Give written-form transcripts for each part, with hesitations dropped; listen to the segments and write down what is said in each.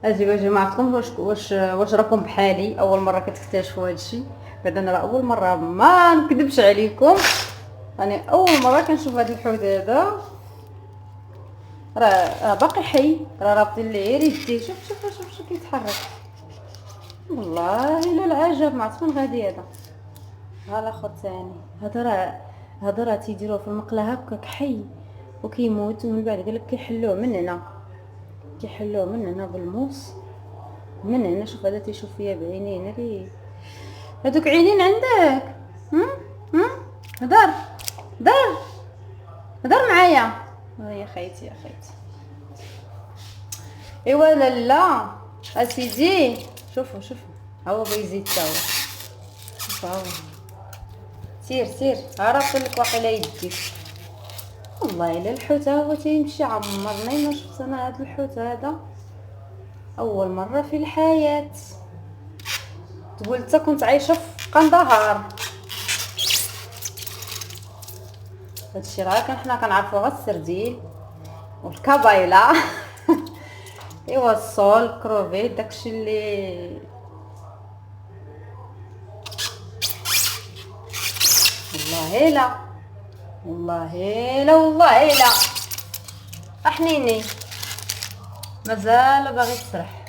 اجي ما عرفتكمش واش راكم بحالي اول مره كتكتشفوا هذا الشيء. بعد انا راه اول مره ما نكذبش عليكم، يعني اول مره كنشوف هذا الحوت هذا. راه باقي حي، راه رابطين ليه غير يديه. شوف كيتحرك. والله الا العجب، ما عرفت فين غادي هذا. ها الاخر ثاني هذا راه تيديروه في المقله هكاك حي وكيموت، ومن بعد قالك كيحلوه من هنا بالموس من هنا. شوف هذا تيشوف فيا بعينين ري. هذوك عينين عندك. هم هدر هدر هدر معايا. يا خيتي يا خيتي. ايوا لالا اسيدي. شوفوا ها هو بيزيد تا هو. شوف ها هو. سير عرفت لك واقيلا يديك. والله الا الحوت ها هو تيمشي. عمرني ما شفت انا هذا الحوت هذا، اول مره في الحياه. تقول انت كنت عايشه في قندهار. هادشي راه حنا كنعرفوا غير السردين والكبايله. ايوا الصول كروفيت داكشي اللي والله لا احنيني مازال باغي تسرح.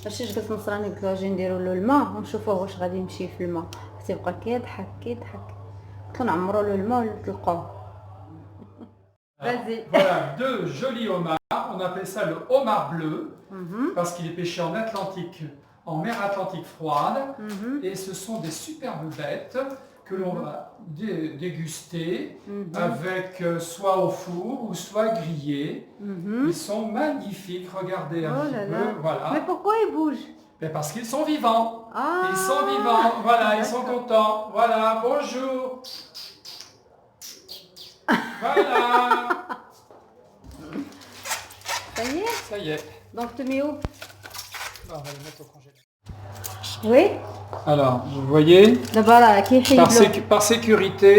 ماشي قلت نصراني، قلت له اجي نديرو له الماء ونشوفوه واش غادي يمشي في الماء. تيبقى كيضحك قلت له نعمرو له الماء ولا تلقوه. Voilà, deux jolis homards. On appelle ça le homard bleu parce qu'il est pêché en Atlantique, en mer Atlantique froide. Et ce sont des superbes bêtes que l'on va déguster avec soit au four ou soit grillés. Ils sont magnifiques. Regardez un petit peu. Voilà. Mais pourquoi ils bougent? Mais parce qu'ils sont vivants. Ils sont vivants. Voilà, ils sont contents. Voilà, bonjour. Voilà. Ça y est. Donc tu mets où? On va le mettre au congélateur. Oui. Alors, vous voyez, par sécurité,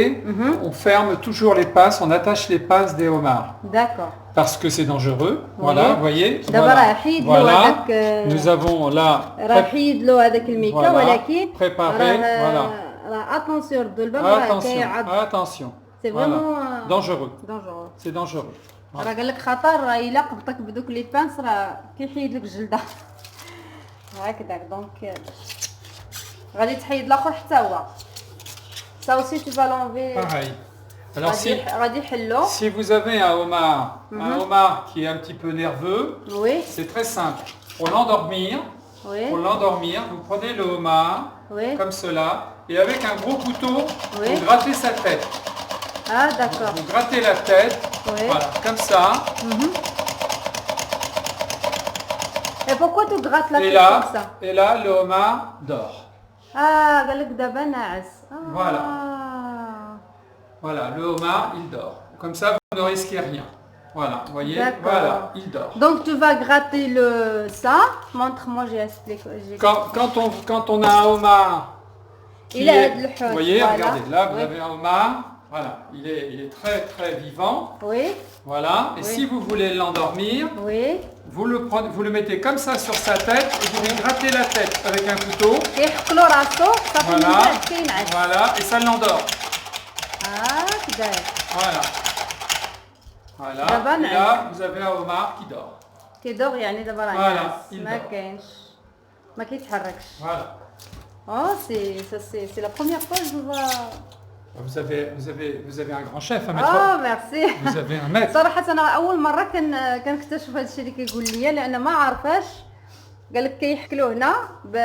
on ferme toujours les passes, on attache les passes des homards. D'accord. Parce que c'est dangereux. Voilà, vous voyez. Voilà. Nous avons là préparé. Voilà. Attention. C'est vraiment dangereux. C'est dangereux. راه قال لك خطر، راه الا قبطك بدوك لي بانس راه كيحيد لك الجلده. هكذاك دونك غادي تحيد الاخر حتى هو. Ça aussi tu vas l'enlever. Pareil. Alors si vous avez un homard qui est un petit peu nerveux, c'est très simple. Pour l'endormir, vous prenez le homard comme cela et avec un gros couteau, vous grattez sa tête. Ah d'accord. Vous grattez la tête, voilà, comme ça. Et pourquoi tu grattes la tête comme ça? Et là, le homard dort. Ah, قال لك دابا ناعس. Voilà. Voilà, le homard, il dort. Comme ça, vous ne risquez rien. Voilà, vous voyez, voilà, il dort. Donc tu vas gratter ça. Montre-moi, j'ai expliqué. Quand on a un homard, vous voyez, voilà. regardez, là vous avez un homard. Voilà, il est très très vivant. Voilà, et si vous voulez l'endormir, vous le mettez comme ça sur sa tête et vous lui grattez la tête avec un couteau. Voilà, et ça l'endort. Voilà, et là vous avez un homard qui dort. Voilà, il dort. ما كيتحركش. Voilà. C'est la première fois que je vois. Vous avez un grand chef à mettre. merci. Vous avez un maître. صراحة أنا أول مرة كنكتشف هذا الشيء اللي كيقول لي، لأن ما عارفاش. قال لك كيحكلوه هنا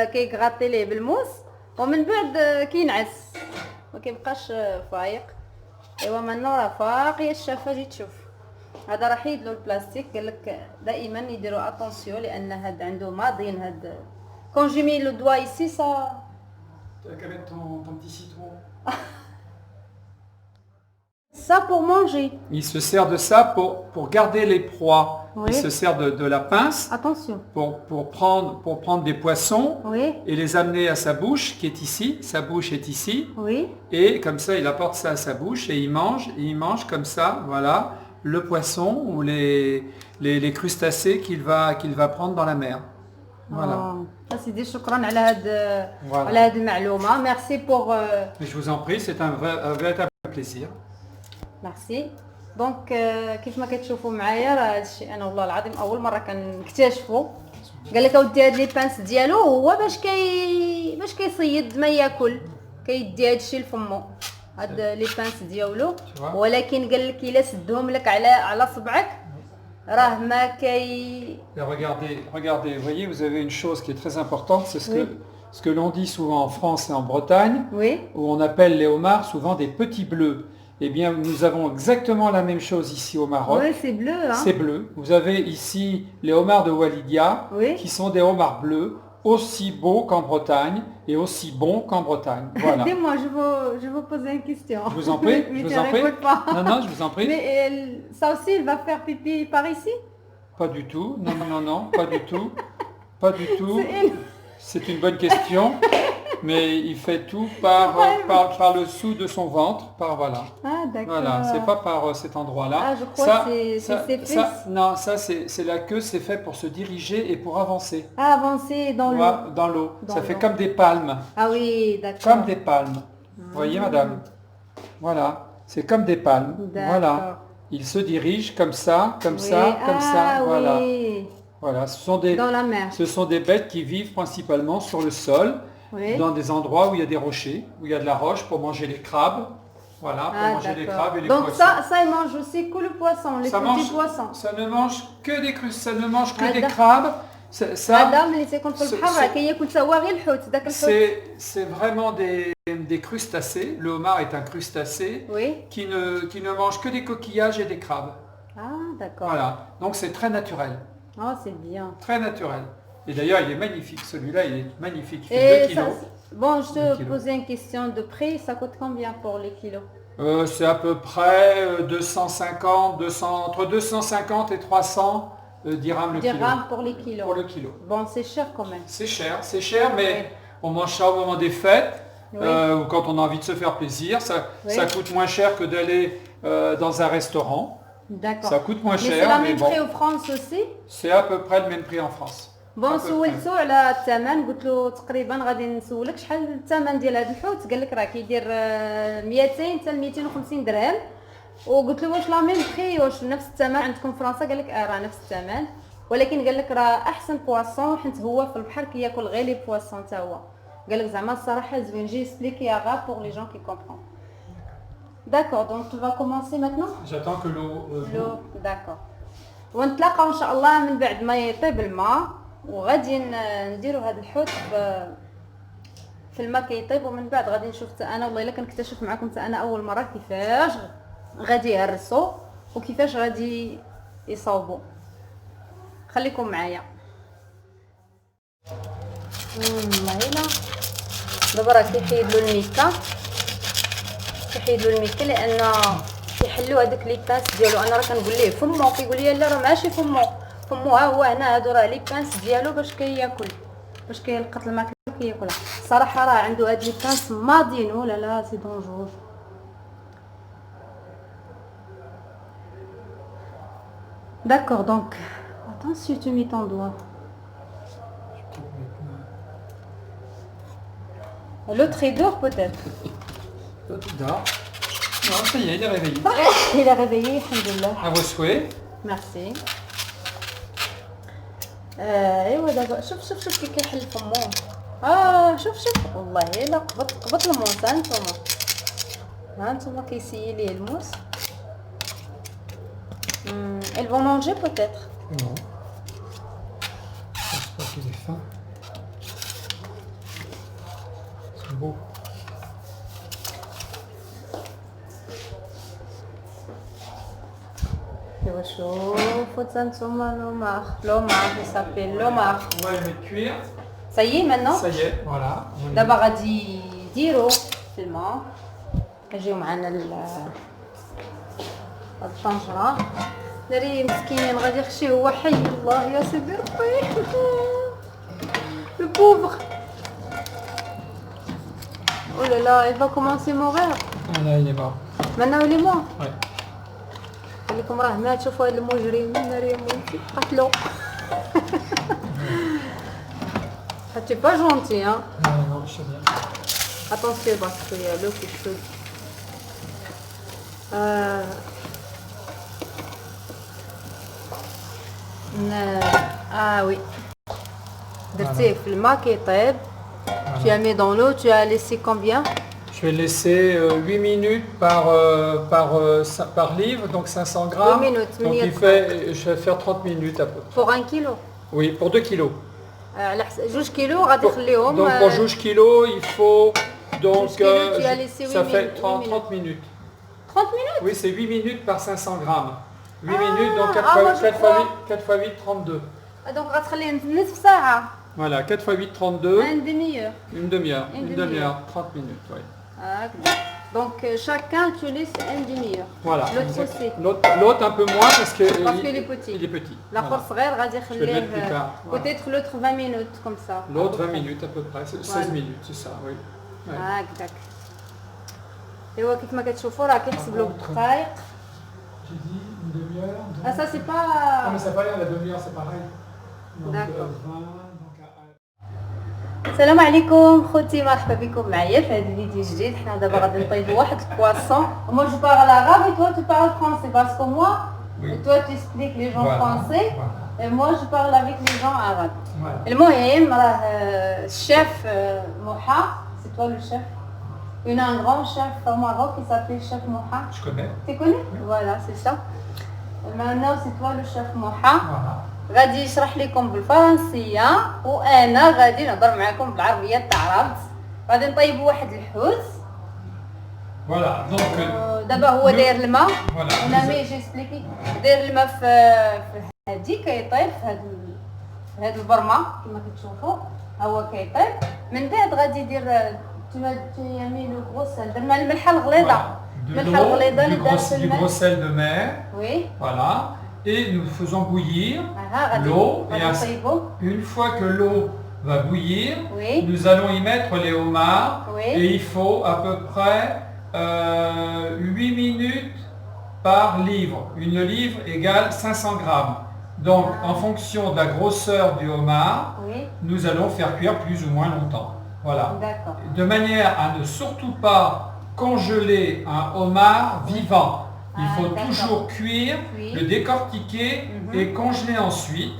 كيغطي ليه بالموس ومن بعد كينعس ما كيبقاش فايق. ايوا منا راه فاق يا الشافه. جيت تشوف هذا راه حيد له البلاستيك. قال لك دائما يديروا اتونسيون لان هاد عنده ماضين هاد كون جي مي لو دوا ايسي سا. Tu as qu'à mettre ton petit citron. Ça pour manger. Il se sert de ça pour garder les proies. Il se sert de la pince. Attention. Pour prendre des poissons et les amener à sa bouche qui est ici. Sa bouche est ici. Et comme ça, il apporte ça à sa bouche et il mange comme ça, voilà, le poisson ou les crustacés qu'il va prendre dans la mer. Voilà. سيدي شكرا على هاد Voilà. على هاد المعلومه. ميرسي بور Mais je vous en prie, c'est un véritable plaisir. ميرسي. دونك كيف ما كتشوفوا معايا راه هادشي انا والله العظيم اول مره كنكتشفه. قال لك اودي هاد لي بانس ديالو هو باش كيصيد ما ياكل كيدي هادشي لفمو هاد لي بانس ديالو، ولكن قال لك الا سدهم لك على صبعك راه ما كي. Regardez, vous voyez, vous avez une chose qui est très importante, c'est ce que l'on dit souvent en France et en Bretagne, Oui. où on appelle les homards souvent des petits bleus. Eh bien, nous avons exactement la même chose ici au Maroc. Oui, c'est bleu. Hein. C'est bleu. Vous avez ici les homards de Walidia, Oui. qui sont des homards bleus, aussi beaux qu'en Bretagne et aussi bons qu'en Bretagne. Voilà. Dis-moi, je veux poser une question. Je vous en prie. Mais Je vous tu en prie. réponds pas. Non, je vous en prie. Mais ça aussi, il va faire pipi par ici? Pas du tout. Non, pas du tout. Pas du tout. C'est une bonne question. Mais il fait tout par le dessous de son ventre, par voilà. Ah d'accord. Voilà, c'est pas par cet endroit-là. Ah je crois que c'est ses fesses. Non, ça c'est la queue, c'est fait pour se diriger et pour avancer. Ah, avancer dans l'eau. Dans l'eau. Ça fait comme des palmes. Ah oui, d'accord. Comme des palmes. Vous voyez madame? Voilà, c'est comme des palmes. Voilà. Il se dirige comme ça, comme ça, comme ça. Voilà. Oui. Voilà, Dans la mer. Ce sont des bêtes qui vivent principalement sur le sol. Oui. Dans des endroits où il y a des rochers, où il y a de la roche pour manger les crabes. Voilà, pour manger les crabes et les poissons. Donc ça il mange aussi que le poisson, les petits poissons. Ça ne mange que des crustacés, ça ne mange que des crabes. C'est vraiment des crustacés. Le homard est un crustacé qui ne mange que des coquillages et des crabes. Ah d'accord. Voilà, donc c'est très naturel. Oh c'est bien. Très naturel. Et d'ailleurs, il est magnifique. Celui-là, il est magnifique. Il fait 2 kilos. Bon, je te posais une question de prix. Ça coûte combien pour les kilos? C'est à peu près 250, entre 250 et 300 dirhams le kilo. Dirhams pour les kilos. Pour le kilo. Bon, c'est cher quand même. C'est cher, mais on mange ça au moment des fêtes, ou quand on a envie de se faire plaisir. Ça coûte moins cher que d'aller dans un restaurant. D'accord. Ça coûte moins cher. Mais c'est la même prix en France aussi? C'est à peu près le même prix en France. بون سولتو على الثمن قلت له تقريبا غادي نسولك شحال الثمن ديال هذا الحوت قال لك راه كيدير 200 حتى 250 درهم وقلت له واش لا ميم بري واش نفس الثمن عندكم في فرنسا قال لك راه نفس الثمن ولكن قال لك راه احسن بواسون حيت هو في البحر كياكل غير لي بواسون حتى هو قال لك زعما الصراحه زوين جي اكسبليكي غا بور لي جون كي كومبرون. D'accord, donc tu vas commencer maintenant? J'attends que l'eau. D'accord. ونتلاقاو ان شاء الله من بعد ما يطيب الماء وغادي نديروا هذا الحوت في الماء كيطيب ومن بعد غادي نشوف حتى انا والله الا كنكتشف معكم حتى انا اول مره كيفاش غادي يهرسوا وكيفاش غادي يصاوبوا. خليكم معايا. والله الا دابا راه كيحيدوا الميكا لان كيحلوا هذوك لي بانس ديالو. انا راه كنقول ليه فمو كيقول لي لا راه ماشي فمو ها هو هنا هادو راه لي بانس ديالو باش كياكل باش كيلقط الماكله كياكلها. الصراحه راه عنده هاد لي بانس ماضيين ولا لا سي دونجور. D'accord, donc attends si tu mets ton doigt. L'autre est dehors peut-être. L'autre dort. Non, ça y est, il est réveillé. Il est réveillé, alhamdoulilah. À vos souhaits. Merci. ايوا دابا شوف كي كيحل فمو. شوف والله الا قبط الموس. ها نتوما كيسيي ليه الموس. Elles vont manger peut-être. Non. Je pense pas qu'il ait faim. C'est beau. شوفوا تنتوما لومار il s'appelle لومار. On va le mettre cuire. Ça y est maintenant. Ça y est, voilà. دابا غادي يديروا في الماء. يجيو معنا الطنجره. دري مسكين غادي يخشي هو حي الله يا سيدي ربي. لو بوفر. Oh là là, il va commencer à mourir. Voilà, il est mort. Maintenant il est mort. Ouais. لكم راه مات. شوفوا هذا المجرم مريم قتلو. Tu n'es pas gentil, hein. Non, je sais bien. Attention parce qu'il y a l'eau qui chaud. Ah oui. درتيه في الماء كيطيب. Tu as mis dans l'eau, tu as laissé combien? Je vais laisser 8 minutes par livre, donc 500 grammes. 8 minutes. Donc je vais faire 30 minutes à peu près. Pour 1 kilo? Oui, pour 2 kilos. على حسب 2 كيلو غادي نخليهم. Donc pour 12 kilos, il faut donc tu as laissé 8 ça fait minutes, 30 minutes. 30 minutes? Oui, c'est 8 minutes par 500 grammes. 8 minutes, donc 4 fois 8, 32. Donc غتخليه نصف ساعة. Voilà, 4 fois 8, 32. Une demi-heure. Une demi-heure. Une demi-heure, 30 minutes, oui. Donc chacun tu laisses une demi-heure. Voilà. L'autre aussi. L'autre un peu moins parce qu'il est petit. Il est petit. La Voilà. force غير غادي يخليه Voilà. peut-être l'autre 20 minutes comme ça. L'autre 20 minutes à peu près, 16 minutes, c'est ça, oui. هكذاك. ايوا كيف ما كتشوفوا راه كيحسبوا بالدقائق. J'ai dit une demi-heure. Ah ça c'est pas. Non mais c'est pas grave, la demi-heure c'est pareil. D'accord. السلام عليكم خوتي، مرحبا بكم معايا في هذا الفيديو جديد. حنا دابا غادي نطيبوا واحد البواسون. Moi je parle arabe et toi tu parles français parce que moi toi tu expliques les gens français et moi je parle avec les gens arabes. المهم راه الشيف موحى، c'est toi le chef. Il y a un grand chef au Maroc qui s'appelle chef Moha. Je connais. Tu connais? Voilà, c'est ça. Maintenant c'est toi le chef Moha. Voilà. غادي يشرح لكم بالفرنسيه وانا غادي نهضر معكم بالعربيه تاع رابط. غادي نطيبوا واحد الحوت. Voilà, donc دابا هو داير الماء. Voilà. انا مي جي اسبليكي داير الماء في هادي كيطيب في هاد البرمه كما كتشوفوا ها هو كيطيب. من بعد غادي يدير تيامي لو غوسل درنا الملحه الغليظه. الملحه الغليظه اللي دار في الماء. Du gros sel de mer. Oui. Voilà. Et nous faisons bouillir l'eau. Et une fois que l'eau va bouillir, nous allons y mettre les homards. Et il faut à peu près 8 minutes par livre. Une livre égale 500 grammes. Donc en fonction de la grosseur du homard, nous allons faire cuire plus ou moins longtemps. Voilà. De manière à ne surtout pas congeler un homard vivant. Il faut toujours cuire, le décortiquer et congeler ensuite.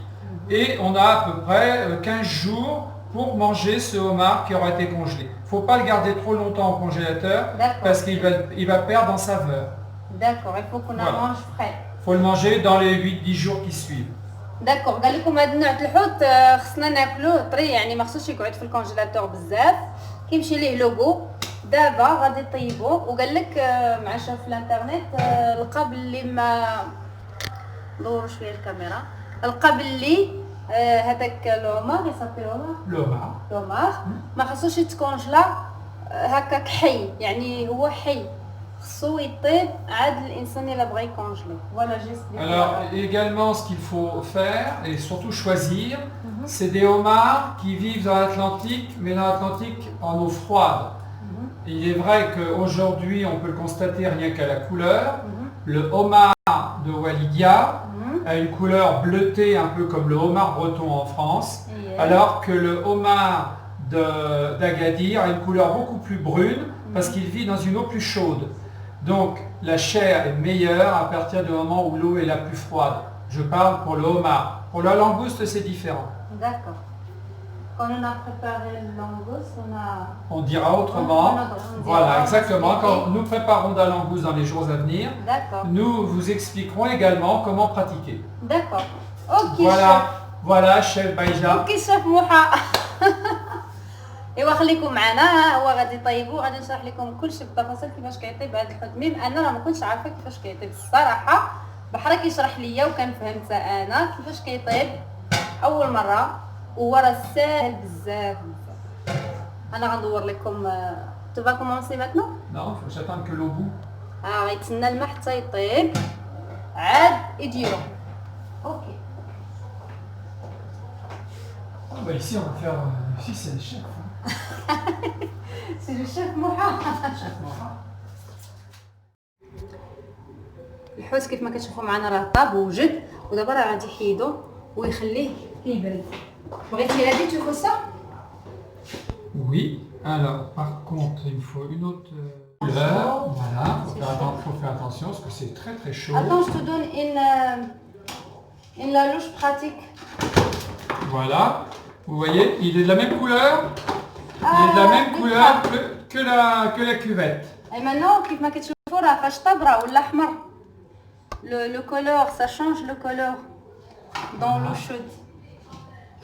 Et on a à peu près 15 jours pour manger ce homard qui aura été congelé. Il ne faut pas le garder trop longtemps au congélateur parce qu'il va perdre en saveur. D'accord, il faut qu'on le mange frais. Il faut le manger dans les 8-10 jours qui suivent. داكور. قال لكم هذا النوع الحوت خصنا ناكلوه طري، يعني ما خصوش يقعد في الكونجيلاتور بزاف، كيمشي ليه لوغو. دابا غادي طيبوه. وقال لك مع شاف في الانترنت لقى باللي ما دوروا شويه الكاميرا، لقى باللي هذاك لومار يسابيلو لومار ما خصوش يتكونجلا هكاك حي، يعني هو حي خصو يطيب عاد الانسان الا بغى يكونجلي. فوالا جيست. Alors également ce qu'il faut faire et surtout choisir, c'est des homards qui vivent dans l'Atlantique, mais dans l'Atlantique en eau froide. Il est vrai qu'aujourd'hui, on peut le constater rien qu'à la couleur, le homard de Walidia a une couleur bleutée un peu comme le homard breton en France, alors que le homard d'Agadir a une couleur beaucoup plus brune parce qu'il vit dans une eau plus chaude. Donc la chair est meilleure à partir du moment où l'eau est la plus froide. Je parle pour le homard. Pour la langouste, c'est différent. D'accord. Quand on a préparé le langouste, on dira autrement. Voilà, exactement. Quand nous préparons de la langouste dans les jours à venir, nous vous expliquerons également comment pratiquer. D'accord. Ok. Voilà, chef Baïja. Ok, chef Moha. ايوا خليكم معنا، هو غادي يطيبوا. غادي نشرح لكم كلشي بالتفاصيل كيفاش كيطيب هذا الحوت. ميم انا راه ما كنتش عارفه كيفاش كيطيب الصراحه، بحال كيشرح ليا وكان فهمتها انا كيفاش كيطيب اول مره، وهو راه ساهل بزاف. انا غندور لكم. تو فا كومونسي ماتنو؟ Non, faut j'attendre que l'eau bout. غيتسنى الماء حتى يطيب عاد يديرو. اوكي. Ici on va faire. Ici c'est le chef. C'est le chef Moha. الحوت كيف ما كتشوفوا معنا راه طاب ووجد، ودابا راه غادي يحيدو ويخليه كيبرد. بغيتي هادي تشوفوا سا Oui, alors par contre, il me faut une autre couleur. Voilà, faut faire attention parce que c'est très très chaud. Attends, je te donne une la louche pratique. Voilà, vous voyez, il est de la même couleur. Il est de la même couleur que la cuvette. Et maintenant, كيف ما كتشوفوا راه فاش طبرة ولا أحمر. Le couleur, ça change le couleur dans l'eau chaude.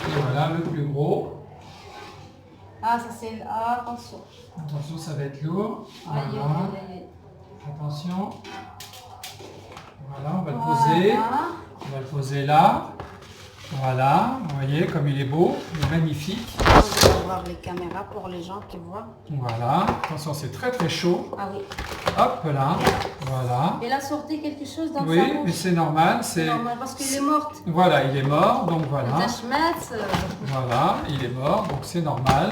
Et voilà, le plus gros. Ah, ça c'est... Ah, attention. Attention, ça va être lourd. Aïe, Voilà. aïe, aïe, aïe. Attention. Voilà, on va le poser. Voilà. On va le poser là. Voilà, vous voyez comme il est beau, il est magnifique. On va voir les caméras pour les gens qui voient. Voilà, attention, c'est très très chaud. Ah oui. Hop là, voilà. Il a sorti quelque chose dans sa Oui, bouche. mais c'est normal. C'est Normal, parce qu'il est mort. Voilà, il est mort, donc voilà. Voilà, il est mort, donc c'est normal.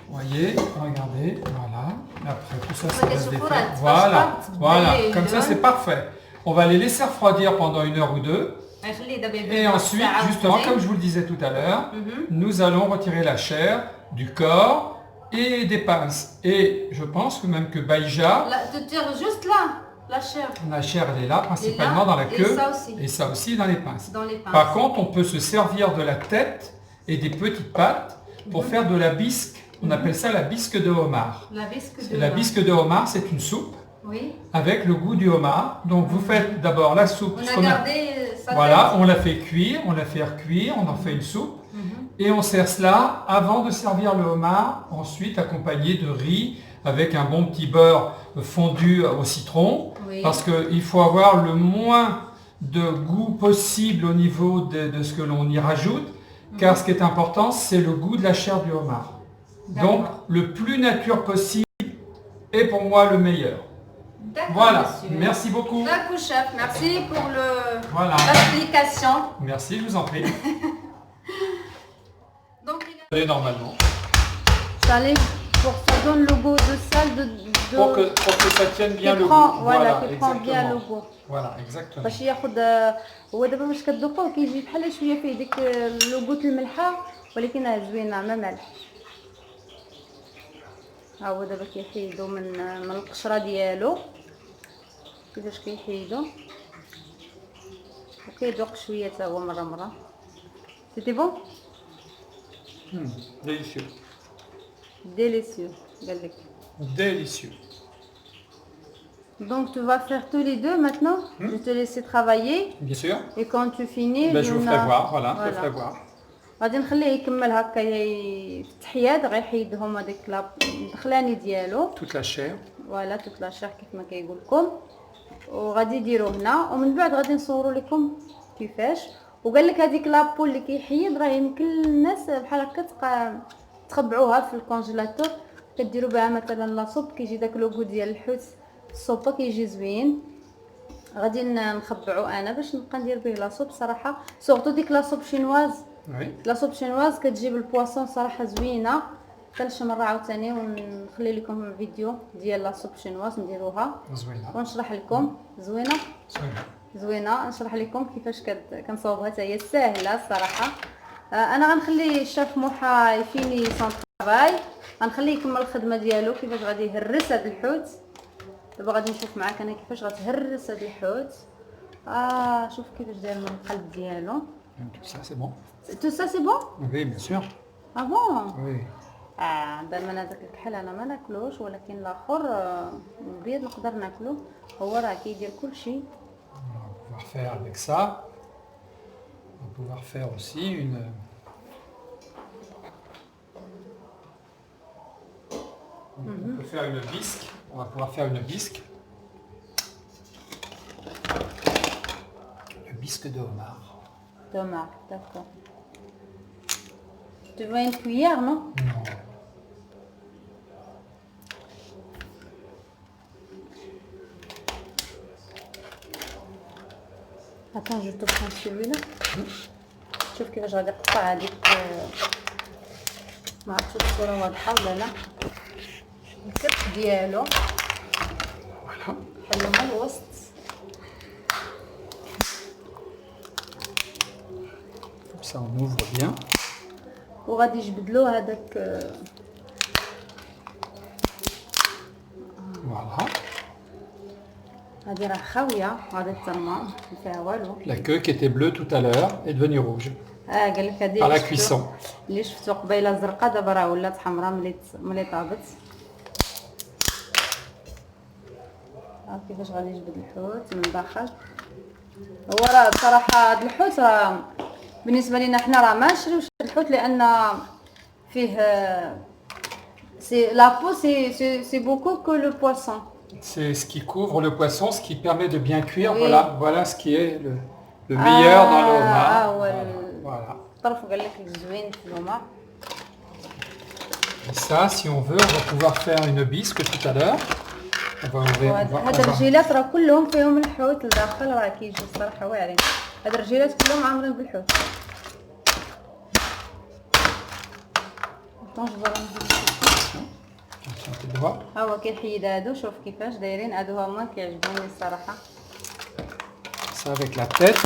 Vous voyez, regardez, voilà. Après, tout ça, ça va se défaire. Voilà, voilà, comme ça c'est parfait. On va les laisser refroidir pendant 1 heure ou 2. Et ensuite, justement, comme je vous le disais tout à l'heure, nous allons retirer la chair du corps et des pinces. Et je pense que même que Baïja... Tu tires juste là, la chair. La chair, elle est là, principalement dans la queue. Et ça aussi dans les pinces. Par contre, on peut se servir de la tête et des petites pattes pour faire de la bisque. On appelle ça la bisque de homard. La bisque de homard, c'est une soupe. Oui. Avec le goût du homard. Donc vous faites d'abord la soupe. On a gardé sa voilà, tête. on la fait cuire, on la fait recuire, on en fait une soupe. Et on sert cela avant de servir le homard, ensuite accompagné de riz avec un bon petit beurre fondu au citron. Oui. Parce qu'il faut avoir le moins de goût possible au niveau de ce que l'on y rajoute. Car ce qui est important, c'est le goût de la chair du homard. Donc le plus nature possible est pour moi le meilleur. Voilà, monsieur. Merci beaucoup. D'accord, chef. Merci pour Voilà. l'explication. Merci, je vous en prie. Donc, Allez, normalement. salé pour que ça donne le goût de sel de Pour que ça tienne bien le prend, goût. voilà, qui prend bien le goût. Voilà, exactement. باش ياخذ هو دابا باش كتذوقوه كيجي بحال شويه فيه ديك لوغوت الملحه ولكن راه زوينه ما مالح. ها هو دابا كيحيدو من القشره ديالو كيفاش كيحيدو وكيذوق شويه حتى هو مره سيتي بون Délicieux. ديليسيو قال لك. Délicieux. Donc tu vas faire tous les deux maintenant. Je vais te laisser travailler Bien sûr. et quand tu finis Je vous ferai voir, voilà, je vous ferai voir. غادي نخليه يكمل هكا في التحياد غيحيدهم هذيك الدخلاني ديالو Toute la chair. فوالا توت لا شير كيف ما كيقول لكم وغادي يديروه هنا ومن بعد غادي نصوروا لكم كيفاش. وقال لك هذيك لابول اللي كيحيد راه يمكن الناس بحال هكا تخبعوها في الكونجيلاتور كديروا بها مثلا لاصوب كيجي داك لوغو ديال الحوت الصوبه كيجي زوين. غادي نخبعو انا باش نبقى ندير به لاصوب صراحه سورتو ديك لاصوب شينواز. Oui. لاصوب شينواز كتجيب البواسون صراحه زوينه. ثالث مره عاوتاني ونخلي لكم فيديو ديال لاصوب شينواز نديروها زوينة. ونشرح لكم زوينه زوينه نشرح لكم كيفاش كنصاوبها حتى هي ساهله الصراحه. انا غنخلي الشاف موحى يفيني سون طرافاي غنخليه يكمل الخدمه ديالو كيفاش غادي يهرس هذا الحوت. دابا غادي نشوف معاك انا كيفاش غتهرس هذا الحوت. شوف كيفاش داير من القلب ديالو. Tout ça, c'est bon. Tout ça c'est bon? Oui, bien sûr. Ah bon? Oui. دائما هذاك الكحل انا ما ناكلوش ولكن الاخر البيض نقدر ناكلو هو راه كيدير كلشي. On va pouvoir faire avec ça. On va pouvoir faire aussi une... On peut faire une bisque. On va pouvoir faire une bisque. Le bisque de homard. Dommage, d'accord. Tu veux une cuillère, non? Non. Attends, je te prends celui-là. شوف كيفاش غادي نقطع هذيك ما عرفتش الصورة واضحة ولا لا. الكتف ديالو Voilà. حلو من الوسط. Comme ça, on ouvre bien. وغادي يجبدلو هذاك Voilà. هذه راه خاويه هذه الترمه ما فيها والو. La queue qui était bleue tout à l'heure est devenue rouge. قال لك هذه Par la اللي شفتو- cuisson. اللي شفتو قبيله زرقاء دابا راه ولات حمراء ملي طابت. كيفاش غادي نجبد الحوت من الداخل. هو راه بصراحه هذا الحوت راه بالنسبه لينا حنا راه ما نشريوش الحوت لان فيه سي لا بو سي بوكو كو لو بواسون. C'est ce qui couvre le poisson, ce qui permet de bien cuire. Oui. Voilà ce qui est le meilleur dans le homard. Voilà. الطرف قال لك الزوين في الهما. Et ça, si on veut, on va pouvoir faire une bisque tout à l'heure. On va ouvrir. هاد الرجيلات راه كلهم فيهم الحوت لداخل راه كيجيو الصراحه واعرين. هاد الرجيلات كلهم عامرين بالحوت. ها هو كيحيد هادو شوف كيفاش دايرين هادو هما كيعجبوني الصراحه. Ça avec la tête.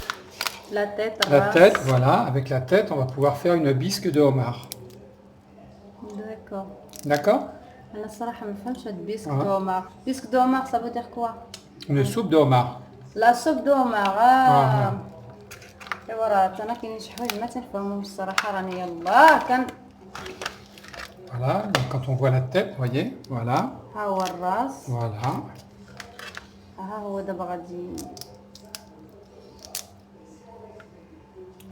لا تيت La tête, voilà. Avec la tête, on va pouvoir faire une bisque de homard. داكور. D'accord? انا الصراحه ما فهمتش هاد بيسك دومار. بيسك دومار ça veut dire quoi? Une soupe de homard. لا سوب دومار. ايوا راه انا كاينين شي حوايج ما تنفهمهمش الصراحه راني يلاه كان. Voilà, donc quand on voit la tête, vous voyez, voilà, ها هو الراس. voilà. ها هو دابا غادي.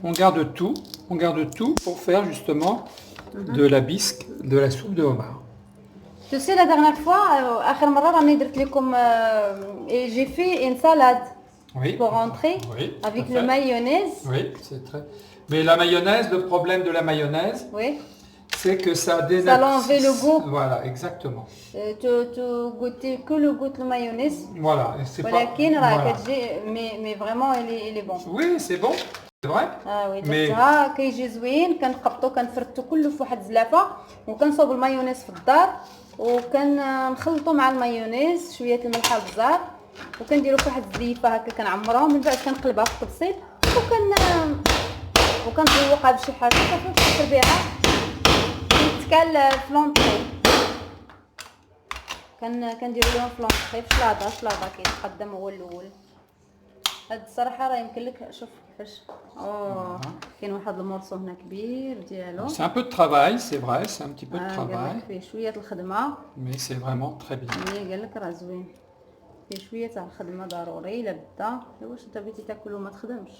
On garde tout pour faire justement de la bisque, de la soupe de homard. Tu sais la dernière fois اخر مره راني درت لكم j'ai fait une salade Oui. pour rentrer Oui, avec tout à le fait. mayonnaise. Oui, c'est très. Mais la mayonnaise, le problème de la mayonnaise, Oui. c'est que ça dénature. Ça l'enlève le goût. Voilà, exactement. Tu goûter que le goût de la mayonnaise. Voilà, et c'est pas. ولكن راه Voilà. كتجي mais vraiment il est bon. Oui, c'est bon, c'est vrai. وي Mais- درتها كيجي زوين كنقبطو كنفرتو كله في واحد الزلافه وكنصوب المايونيز في الدار وكنخلطو مع المايونيز شويه الملح البزار وكنديرو في واحد الزيفه هكا كنعمروها من بعد كنقلبها في الطبسيل وكنذوقها بشي حاجه صافي كنشرب بها كيتكال فلونطري كنديرو لهم فلونطري في شلاضه كيتقدم هو الاول. هاد الصراحه راه يمكن لك شوف كيفاش كاين واحد المورصو هنا كبير ديالو. C'est un peu de travail, c'est vrai, c'est un petit peu de قال travail, لك فيه شويه الخدمه mais c'est vraiment très bien. ملي قال لك راه زوين فيه شويه تاع الخدمه ضروري الا بدا واش انت بغيتي تاكل وما تخدمش.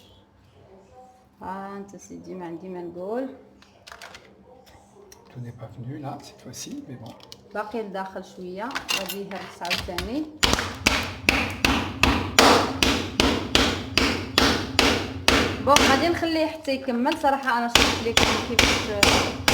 انت سيدي ما عندي ما نقول. Tout n'est pas venu là cette fois-ci, mais bon. باقي لداخل شويه غادي يهرس عاوتاني. بون غادي نخليه حتى يكمل صراحه انا شرحت لكم كيفاش